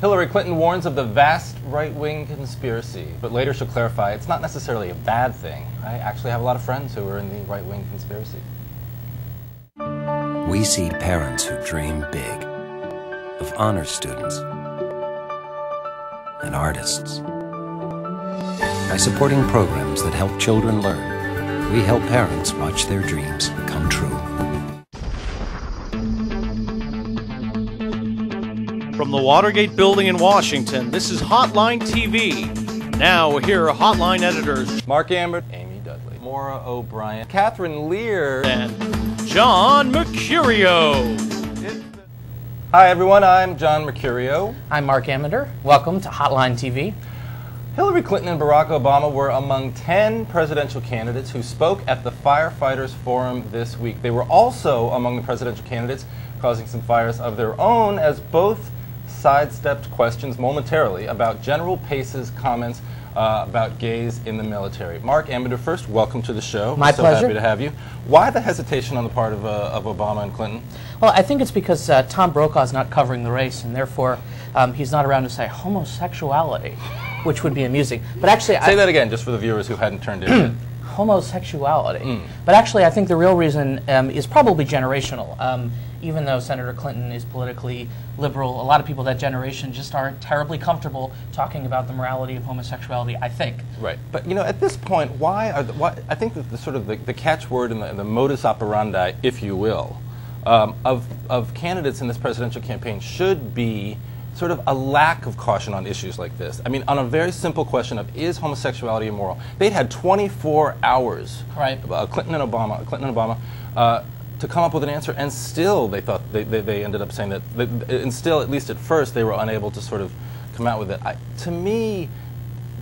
Hillary Clinton warns of the vast right-wing conspiracy, but later she'll clarify it's not necessarily a bad thing. I actually have a lot of friends who are in the right-wing conspiracy. We see parents who dream big, of honor students and artists. By supporting programs that help children learn, we help parents watch their dreams come true. From the Watergate Building in Washington, this is Hotline TV. Now, here are Hotline editors Mark Ambinder, Amy Dudley, Maura O'Brien, Katherine Lehr, and John Mercurio. Hi everyone, I'm John Mercurio. I'm Mark Ambinder. Welcome to Hotline TV. Hillary Clinton and Barack Obama were among 10 presidential candidates who spoke at the Firefighters Forum this week. They were also among the presidential candidates causing some fires of their own as both sidestepped questions momentarily about General Pace's comments about gays in the military. Mark Ambinder, first, welcome to the show. My pleasure. So happy to have you. Why the hesitation on the part of Obama and Clinton? Well, I think it's because Tom Brokaw's not covering the race, and therefore he's not around to say homosexuality, which would be amusing. But actually, say that again, just for the viewers who hadn't turned in yet. Homosexuality. But actually, I think the real reason is probably generational. Even though Senator Clinton is politically liberal, a lot of people that generation just aren't terribly comfortable talking about the morality of homosexuality, I think. Right. But, you know, at this point, why I think that the catchword and the modus operandi, if you will, of candidates in this presidential campaign should be sort of a lack of caution on issues like this. I mean, on a very simple question of is homosexuality immoral, they'd had 24 hours, right. Clinton and Obama, to come up with an answer, and still they thought they ended up saying that, and still, at least at first, they were unable to sort of come out with it. To me,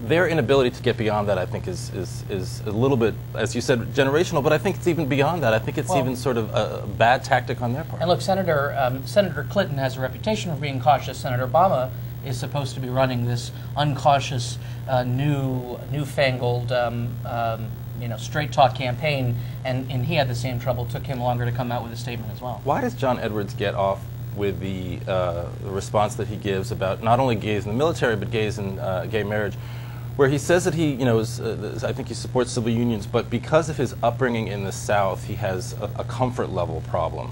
their inability to get beyond that, I think, is a little bit, as you said, generational. But I think it's even beyond that. I think it's even sort of a bad tactic on their part. And look, Senator Clinton has a reputation for being cautious. Senator Obama is supposed to be running this uncautious, newfangled, straight talk campaign, and he had the same trouble. It took him longer to come out with a statement as well. Why does John Edwards get off with the response that he gives about not only gays in the military but gays in gay marriage, where he says that he, I think he supports civil unions, but because of his upbringing in the South, he has a comfort level problem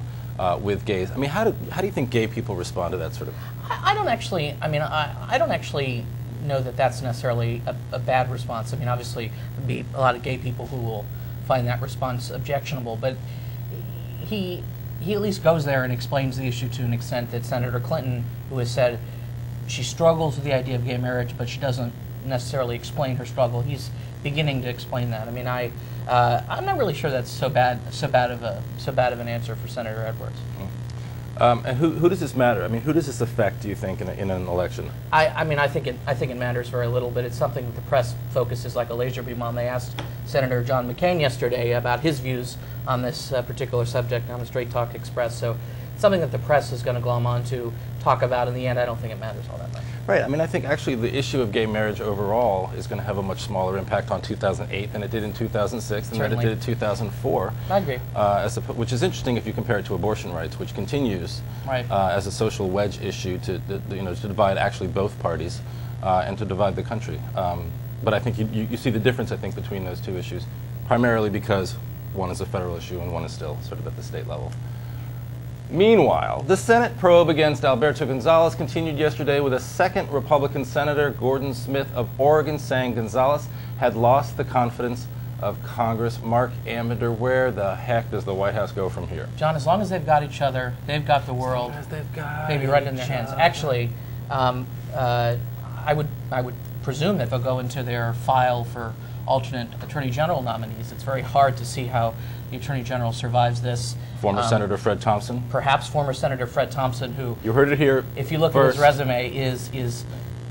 with gays. I mean, how do you think gay people respond to that sort of? I don't actually. I mean, I don't actually know that that's necessarily a bad response. I mean, obviously, there'd be a lot of gay people who will find that response objectionable, but he at least goes there and explains the issue to an extent that Senator Clinton, who has said she struggles with the idea of gay marriage, but she doesn't necessarily explain her struggle. He's beginning to explain that. I mean, I'm not really sure that's so bad of an answer for Senator Edwards. And who does this matter? I mean, who does this affect, do you think, in an election? I mean, I think it matters very little, but it's something that the press focuses like a laser beam on. They asked Senator John McCain yesterday about his views on this particular subject on the Straight Talk Express. So it's something that the press is going to glom on to talk about. In the end, I don't think it matters all that much. Right. I mean, I think actually the issue of gay marriage overall is going to have a much smaller impact on 2008 than it did in 2006 and Certainly. than it did in 2004. I agree. Which is interesting if you compare it to abortion rights, which continues right. As a social wedge issue to divide actually both parties and to divide the country. But I think you see the difference, I think, between those two issues, primarily because one is a federal issue and one is still sort of at the state level. Meanwhile, the Senate probe against Alberto Gonzales continued yesterday with a second Republican senator, Gordon Smith of Oregon, saying Gonzales had lost the confidence of Congress. Mark Ambinder, where the heck does the White House go from here? John, as long as they've got each other, they've got the world, maybe right in their hands. Actually, I would presume that they'll go into their file for alternate Attorney General nominees. It's very hard to see how the Attorney General survives this. Former Senator Fred Thompson? Perhaps former Senator Fred Thompson, who, you heard it here if you look first. at his resume, is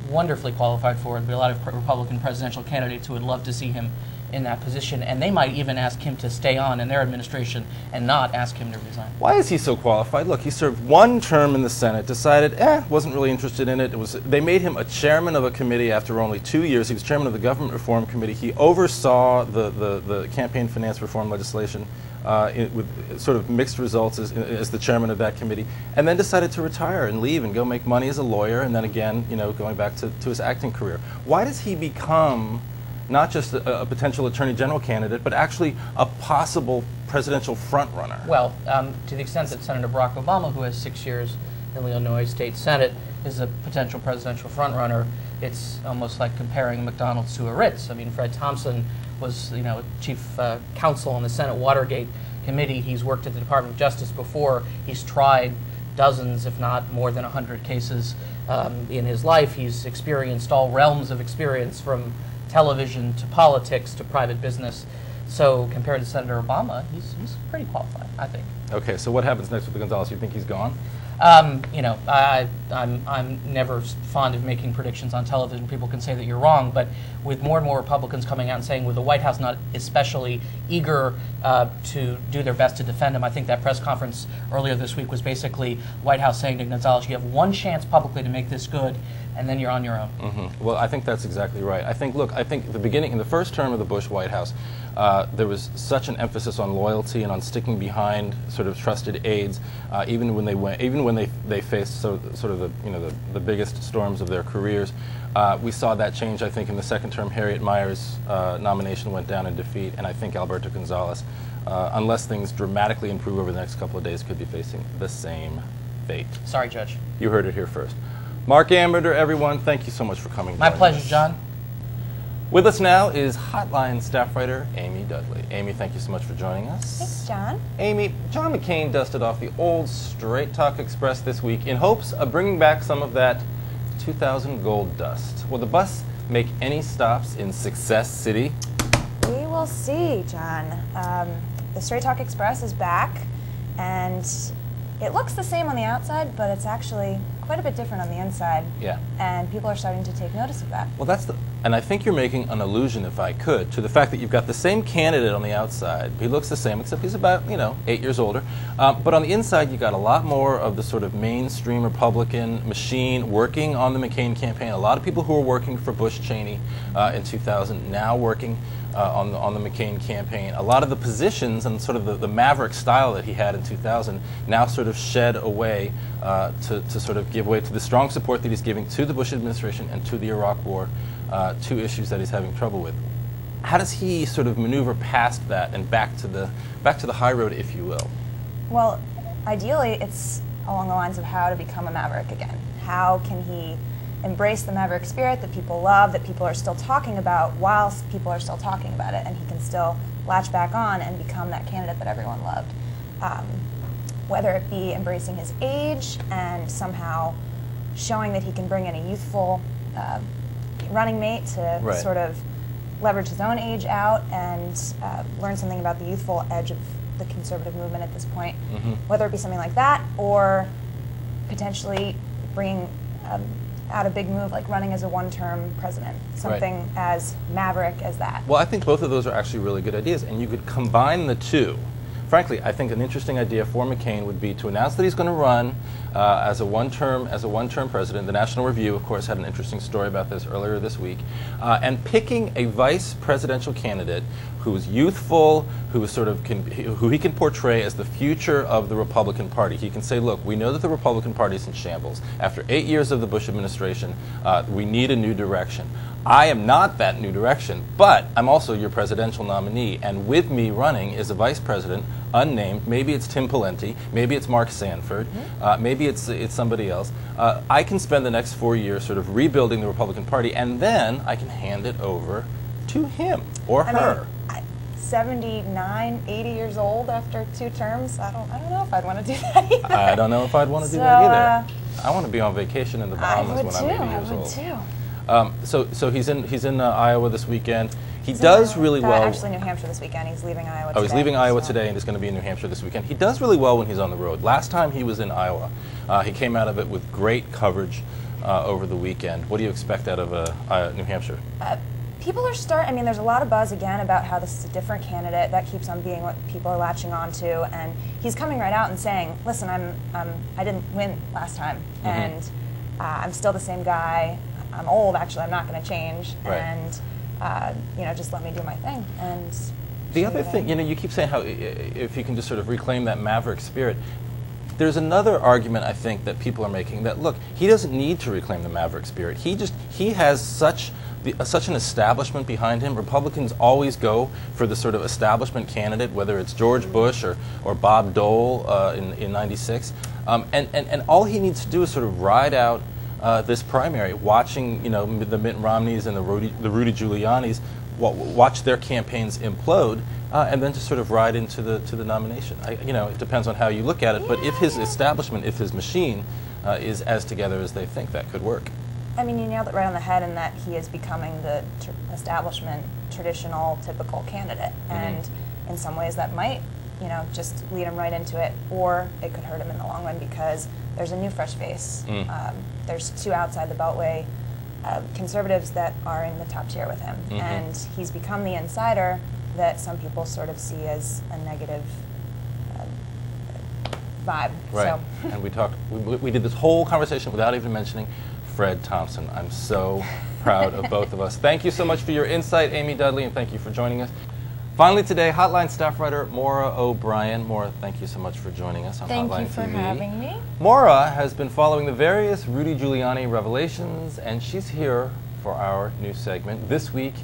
wonderfully qualified for it. There'll be a lot of Republican presidential candidates who would love to see him in that position, and they might even ask him to stay on in their administration and not ask him to resign. Why is he so qualified? Look, he served one term in the Senate, decided, wasn't really interested in it. They made him a chairman of a committee after only 2 years. He was chairman of the Government Reform Committee. He oversaw the campaign finance reform legislation with sort of mixed results as the chairman of that committee, and then decided to retire and leave and go make money as a lawyer, and then again, going back to his acting career. Why does he become not just a potential attorney general candidate, but actually a possible presidential frontrunner? Well, to the extent that Senator Barack Obama, who has 6 years in the Illinois State Senate, is a potential presidential frontrunner, it's almost like comparing McDonald's to a Ritz. I mean, Fred Thompson was, chief counsel on the Senate Watergate Committee. He's worked at the Department of Justice before. He's tried dozens, if not more than 100 cases in his life. He's experienced all realms of experience, from television to politics to private business. So compared to Senator Obama, he's pretty qualified, I think. Okay, so what happens next with the Gonzalez? You think he's gone? I'm never fond of making predictions on television. People can say that you're wrong, but with more and more Republicans coming out and saying, with the White House not especially eager to do their best to defend him, I think that press conference earlier this week was basically the White House saying to Gonzalez, you have one chance publicly to make this good, and then you're on your own. Mm-hmm. Well, I think that's exactly right. I think in the first term of the Bush White House, there was such an emphasis on loyalty and on sticking behind sort of trusted aides, even when they faced sort of the biggest storms of their careers. We saw that change, I think, in the second term. Harriet Meyer's nomination went down in defeat, and I think Alberto Gonzalez, unless things dramatically improve over the next couple of days, could be facing the same fate. Sorry, Judge. You heard it here first. Mark Ambinder, everyone, thank you so much for coming. My pleasure, John. With us now is Hotline staff writer Amy Dudley. Amy, thank you so much for joining us. Thanks, John. Amy, John McCain dusted off the old Straight Talk Express this week in hopes of bringing back some of that 2000 gold dust. Will the bus make any stops in Success City? We will see, John. The Straight Talk Express is back, and it looks the same on the outside, but it's actually quite a bit different on the inside. Yeah. And people are starting to take notice of that. Well, and I think you're making an allusion, if I could, to the fact that you've got the same candidate on the outside. He looks the same, except he's about, 8 years older. But on the inside, you got a lot more of the sort of mainstream Republican machine working on the McCain campaign. A lot of people who were working for Bush Cheney in 2000 now working on the McCain campaign. A lot of the positions and sort of the maverick style that he had in 2000 now sort of shed away to sort of give way to the strong support that he's giving to the Bush administration and to the Iraq War, two issues that he's having trouble with. How does he sort of maneuver past that and back to the high road, if you will? Well, ideally, it's along the lines of how to become a maverick again. How can he embrace the maverick spirit that people love, that people are still talking about, whilst people are still talking about it, and he can still latch back on and become that candidate that everyone loved. Whether it be embracing his age and somehow showing that he can bring in a youthful running mate to sort of leverage his own age out and learn something about the youthful edge of the conservative movement at this point. Whether it be something like that, or potentially bringing out a big move like running as a one-term president, something as maverick as that. Well, I think both of those are actually really good ideas, and you could combine the two. Frankly, I think an interesting idea for McCain would be to announce that he's going to run as a one-term president. The National Review, of course, had an interesting story about this earlier this week, and picking a vice presidential candidate who's youthful, who he can portray as the future of the Republican Party. He can say, look, we know that the Republican Party is in shambles. After 8 years of the Bush administration, we need a new direction. I am not that new direction, but I'm also your presidential nominee, and with me running is a vice president, unnamed. Maybe it's Tim Pawlenty, maybe it's Mark Sanford, maybe it's somebody else. I can spend the next 4 years sort of rebuilding the Republican Party, and then I can hand it over to him or her. 79, 80 years old after 2 terms. I don't know if I'd want to do that either. I don't know if I'd want to do that either. I want to be on vacation in the Bahamas when I'm 80 years old. So he's in Iowa this weekend. He does really well. Actually, New Hampshire this weekend. He's leaving Iowa today. Oh, he's leaving Iowa today and he's going to be in New Hampshire this weekend. He does really well when he's on the road. Last time he was in Iowa, he came out of it with great coverage over the weekend. What do you expect out of New Hampshire? People are there's a lot of buzz again about how this is a different candidate. That keeps on being what people are latching on to, and he's coming right out and saying, listen, I didn't win last time, and I'm still the same guy. I'm old, actually, I'm not going to change, and just let me do my thing. And The other thing, you know, you keep saying how if you can just sort of reclaim that maverick spirit. There's another argument I think that people are making that, look, he doesn't need to reclaim the maverick spirit. He has such an establishment behind him. Republicans always go for the sort of establishment candidate, whether it's George Bush or Bob Dole in '96. And all he needs to do is sort of ride out this primary, watching, you know, the Mitt Romneys and the Rudy Giulianis, watch their campaigns implode, and then just sort of ride into the nomination. You know, it depends on how you look at it, but if his establishment, if his machine is as together as they think, that could work. I mean, you nailed it right on the head in that he is becoming the establishment, traditional, typical candidate. And in some ways that might, you know, just lead him right into it, or it could hurt him in the long run because there's a new fresh face. There's two outside the Beltway conservatives that are in the top tier with him. And he's become the insider that some people sort of see as a negative vibe. Right. So. And we did this whole conversation without even mentioning Fred Thompson. I'm so proud of both of us. Thank you so much for your insight, Amy Dudley, and thank you for joining us. Finally today, Hotline staff writer Maura O'Brien. Maura, thank you so much for joining us on Hotline TV. Thank you for having me. Maura has been following the various Rudy Giuliani revelations, and she's here for our new segment, This Week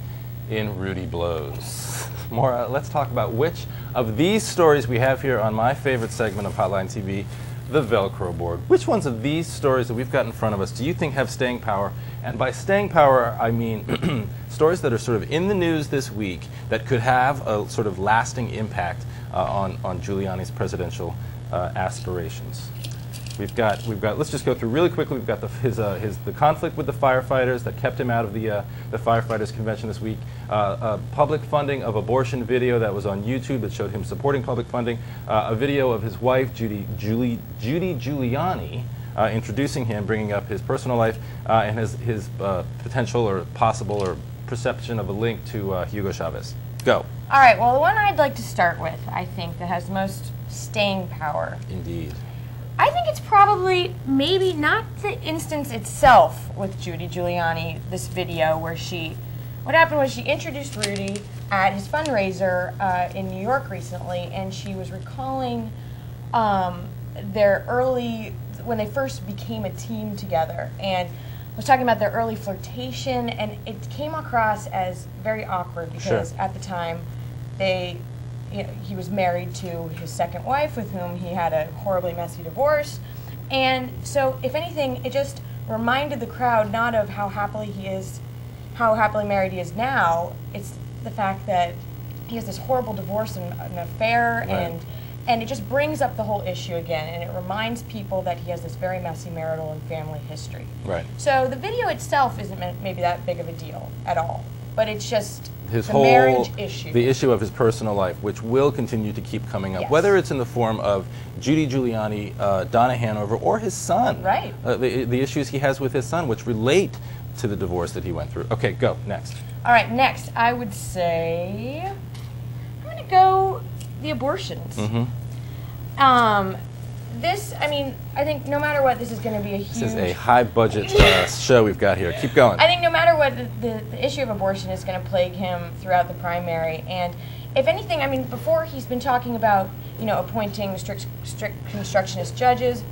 in Rudy Blows. Maura, let's talk about which of these stories we have here on my favorite segment of Hotline TV, the Velcro board. Which ones of these stories that we've got in front of us do you think have staying power? And by staying power, I mean stories that are sort of in the news this week that could have a sort of lasting impact on Giuliani's presidential aspirations. We've got. Let's just go through really quickly. We've got the conflict with the firefighters that kept him out of the firefighters convention this week. Public funding of abortion video that was on YouTube that showed him supporting public funding. A video of his wife Judy Giuliani introducing him, bringing up his personal life and his potential or possible or perception of a link to Hugo Chavez. Go. All right. Well, the one I'd like to start with, I think, that has most staying power. Indeed. I think it's probably maybe not the instance itself with Judy Giuliani, this video where what happened was she introduced Rudy at his fundraiser in New York recently, and she was recalling their early, when they first became a team together, and was talking about their early flirtation, and it came across as very awkward because at the time he was married to his second wife with whom he had a horribly messy divorce. And so, if anything, it just reminded the crowd not of how happily married he is now. It's the fact that he has this horrible divorce and an affair, and it just brings up the whole issue again, and it reminds people that he has this very messy marital and family history. Right. So the video itself isn't maybe that big of a deal at all, but it's just his the whole marriage issue. The issue of his personal life, which will continue to keep coming up, whether it's in the form of Judy Giuliani, Donna Hanover, or his son. Right. The issues he has with his son, which relate to the divorce that he went through. Okay, go, next. All right, next, I would say, I'm going to go the abortions. I think no matter what, this is going to be a huge... This is a high-budget show we've got here. Keep going. I think no matter what, the issue of abortion is going to plague him throughout the primary. And if anything, I mean, before he's been talking about, appointing strict constructionist judges,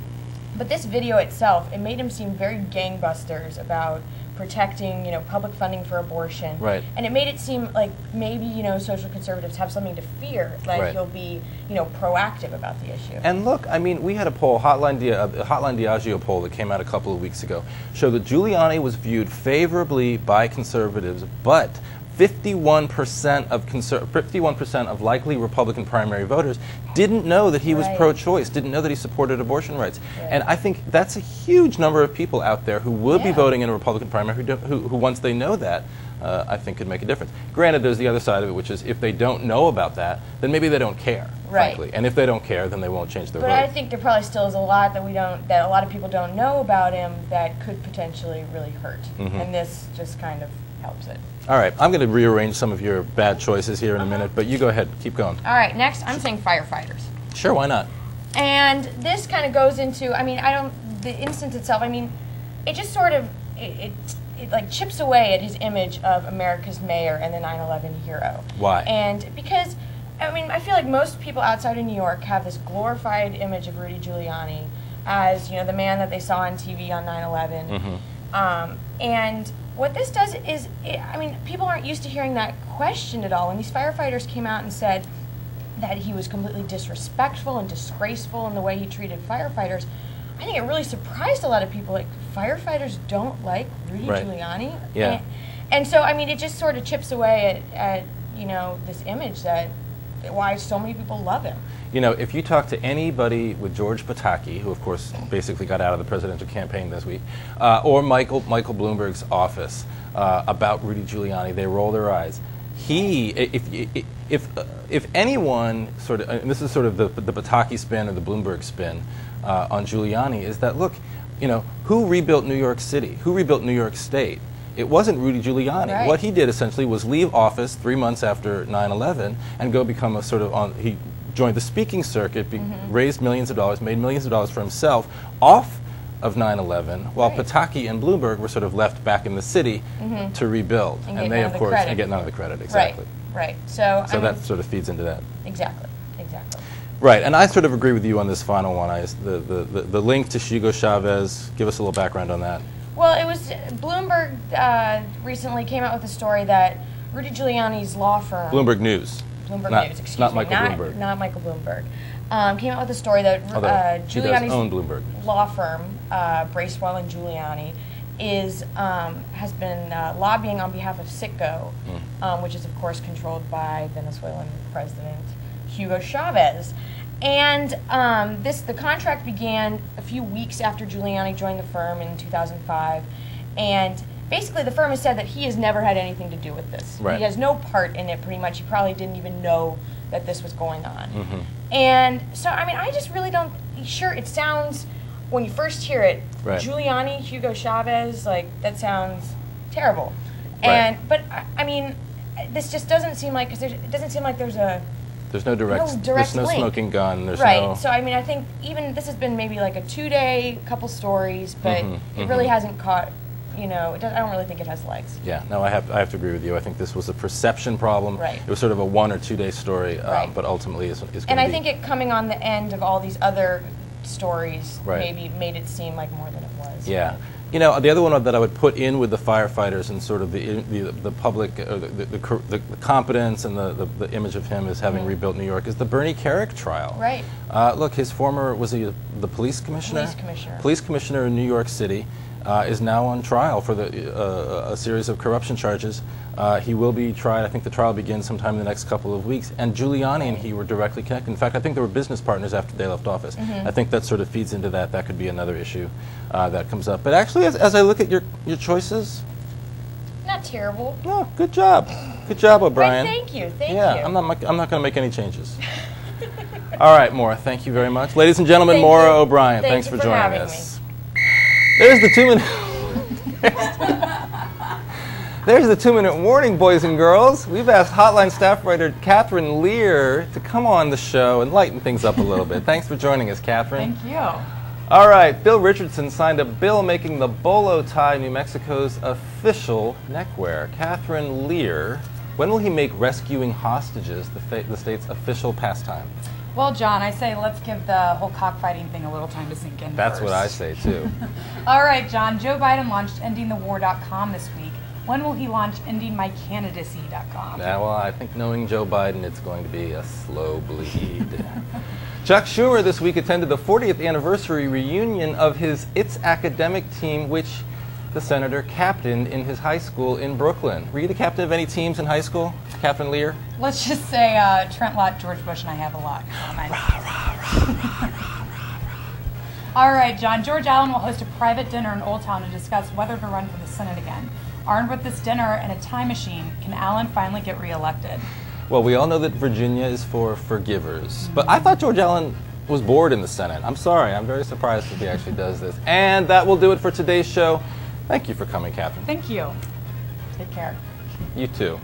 but this video itself, it made him seem very gangbusters about protecting, public funding for abortion. Right. And it made it seem like maybe, social conservatives have something to fear, that he'll be, proactive about the issue. And look, I mean, we had a poll, Hotline Diageo poll that came out a couple of weeks ago, showed that Giuliani was viewed favorably by conservatives, but 51% of likely Republican primary voters didn't know that he was pro-choice, didn't know that he supported abortion rights. And I think that's a huge number of people out there who will be voting in a Republican primary who once they know that, I think could make a difference. Granted, there's the other side of it, which is if they don't know about that, then maybe they don't care, frankly. And if they don't care, then they won't change their vote. But I think there probably still is a lot that a lot of people don't know about him that could potentially really hurt. And this just kind of helps it. All right, I'm going to rearrange some of your bad choices here in a minute, but you go ahead, keep going. All right, next I'm saying firefighters. Sure, why not? And this kind of goes into, the instance itself, it just sort of, it like chips away at his image of America's mayor and the 9/11 hero. Why? And because I mean, I feel like most people outside of New York have this glorified image of Rudy Giuliani as, the man that they saw on TV on 9/11. And what this does is, people aren't used to hearing that questioned at all. When these firefighters came out and said that he was completely disrespectful and disgraceful in the way he treated firefighters, I think it really surprised a lot of people. Like, firefighters don't like Rudy Giuliani. Yeah. And so, it just sort of chips away at this image that why so many people love him. If you talk to anybody with George Pataki, who of course basically got out of the presidential campaign this week, or Michael Bloomberg's office about Rudy Giuliani, they roll their eyes. If anyone sort of, and this is sort of the Pataki spin or the Bloomberg spin on Giuliani, is that, look, who rebuilt New York City? Who rebuilt New York State? It wasn't Rudy Giuliani. Right. What he did essentially was leave office 3 months after 9/11 and go become a sort of he joined the speaking circuit, raised millions of dollars, made millions of dollars for himself off of 9/11, while Pataki and Bloomberg were sort of left back in the city to rebuild, and they of course get none of the credit. Exactly. Right. So that sort of feeds into that. Exactly. Right, and I sort of agree with you on this final one. The link to Hugo Chavez. Give us a little background on that. Well, it was Bloomberg recently came out with a story that Rudy Giuliani's law firm, Bloomberg News, not Michael Bloomberg, not Michael Bloomberg, came out with a story that Giuliani's law firm, Bracewell and Giuliani, has been lobbying on behalf of Citgo, which is of course controlled by Venezuelan President Hugo Chavez. And the contract began a few weeks after Giuliani joined the firm in 2005, and basically the firm has said that he has never had anything to do with this. Right. He has no part in it, pretty much. He probably didn't even know that this was going on. And so, I just really don't, sure, it sounds, when you first hear it, Giuliani, Hugo Chavez, like, that sounds terrible. But, this just doesn't seem like, because it doesn't seem like there's no direct there's no link. smoking gun. There's no. So I think even this has been maybe like a 2-day, couple stories, but it really hasn't caught. I don't really think it has legs. Yeah. No, I have to agree with you. I think this was a perception problem. Right. It was sort of a 1 or 2 day story, but ultimately is going to be. And I think it coming on the end of all these other stories maybe made it seem like more than it was. Yeah. The other one that I would put in with the firefighters and sort of the public, the competence and the image of him as having rebuilt New York is the Bernie Kerik trial. Right. Look, his former, was he the police commissioner? Police commissioner in New York City is now on trial for a series of corruption charges. He will be tried. I think the trial begins sometime in the next couple of weeks. And Giuliani and he were directly connected. In fact, I think they were business partners after they left office. I think that sort of feeds into that. That could be another issue that comes up. But actually, as I look at your choices, not terrible. No, good job. Good job, O'Brien. Thank you. Thank you. Yeah, I'm not going to make any changes. All right, Maura, thank you very much. Ladies and gentlemen, Maura O'Brien, thanks for joining us. There's the 2-minute. There's the 2-minute warning, boys and girls. We've asked Hotline staff writer Katherine Lehr to come on the show and lighten things up a little bit. Thanks for joining us, Katherine. Thank you. All right, Bill Richardson signed a bill making the bolo tie New Mexico's official neckwear. Katherine Lehr, when will he make rescuing hostages the state's official pastime? Well, John, I say let's give the whole cockfighting thing a little time to sink in. That's what I say, too. All right, John, Joe Biden launched endingthewar.com this week. When will he launch endingmycandidacy.com? Yeah, well, I think knowing Joe Biden, it's going to be a slow bleed. Chuck Schumer this week attended the 40th anniversary reunion of his It's Academic team, which the senator captained in his high school in Brooklyn. Were you the captain of any teams in high school, Katherine Lehr? Let's just say Trent Lott, George Bush, and I have a lot. All right, John, George Allen will host a private dinner in Old Town to discuss whether to run for the Senate again. Armed with this dinner and a time machine, can Allen finally get reelected? Well, we all know that Virginia is for forgivers. But I thought George Allen was bored in the Senate. I'm sorry. I'm very surprised that he actually does this. And that will do it for today's show. Thank you for coming, Katherine. Thank you. Take care. You too.